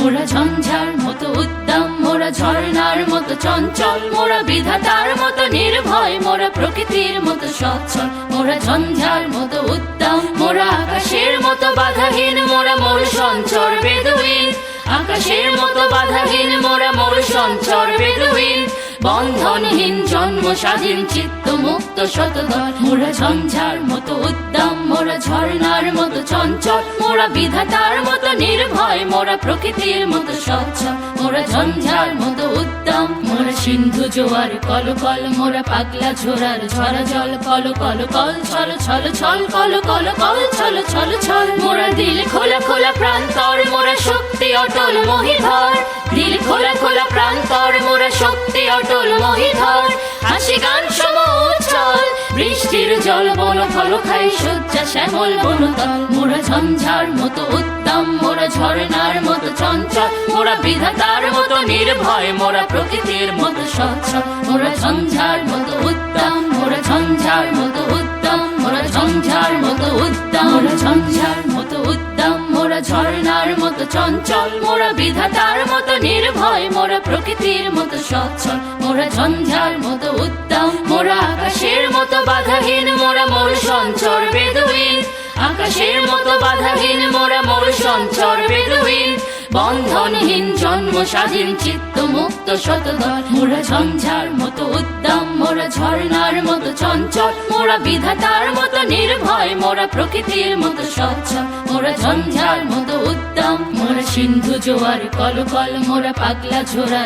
মোরা ঝঞ্ঝার মতো উদ্দাম, মোরা ঝর্ণার মতো চঞ্চল, মোরা বিধাতার মতো নির্ভয়, মোরা প্রকৃতির মতো সচ্ছল। মোরা ঝঞ্ঝার মতো উদ্দাম, মোরা আকাশের মতো বাধাহীন, মোরা মূল সঞ্চর বেদুইন। আকাশের মতো বাধাহীন, মোরা মূল সঞ্চর বেদুইন। বন্ধনহীন জন্ম স্বাধীন চিত্ত মুক্ত শতদল। মোরা ঝঞ্ঝার মতো উদ্দাম, মোরা ঝর্ণার মতো চঞ্চল, মোরা বিধাতার মতো নির্ভয়, মোরা প্রকৃতির মতো সচ্ছল। মোরা ঝঞ্ঝার মতো উদ্দাম, মোরা সিন্ধু জোয়ার কল কল, মোরা পাগলা ঝোড়ার ঝরা জল। কল কল কল ছল ছল ছল, কল কল কল ছল ছল ছল। মোরা দিল খোলা খোলা প্রান্তর, মোরা শক্তি অটল মহিধর। দিল খোলা খোলা প্রান্তর, মোরা শক্তি অটল মহিধর। হাসি গান সম উচ্ছল, বৃষ্টির জল বন ফল খাই শয্যা শ্যামল বনতল। মোরা ঝঞ্ঝার মতো উদ্দাম, মোরা ঝর্ণার মতো চঞ্চল, মোরা বিধাতার মতো নির্ভয়, মোরা প্রকৃতির মতো সচ্ছল। মোরা ঝঞ্ঝার মতো উদ্দাম, মোরা ঝঞ্ঝার মতো উদ্দাম, মোরা ঝঞ্ঝার মতো উদ্দাম, মোরা ঝঞ্ঝার মতো উদ্দাম, মোরা ঝর্ণার মতো চঞ্চল, মোরা বিধাতার মতো নির্ভয়, মোরা প্রকৃতির মতো সচ্ছল। মোরা ঝঞ্ঝার মতো উদ্দাম, মোরা আকাশের মতো বাধাহীন, মোরা মূল সঞ্চর বেদুইন। আকাশের মতো বাধাহীন, মোরা মূল সঞ্চর বেদুইন। বন্ধনহীন জন্ম স্বাধীন চিত্ত মুক্ত শতদল। মোরা ঝঞ্ঝার মতো উদ্দাম, মোরা ঝর্ণার মতো চঞ্চল, মোরা বিধাতার মতো নির্ভয়, মোরা প্রকৃতির মতো সচ্ছল। মোরা ঝঞ্ঝার মতো উদ্দাম, মোরা সিন্ধু জোয়ার কল কল, মোরা পাগলা ঝোড়ার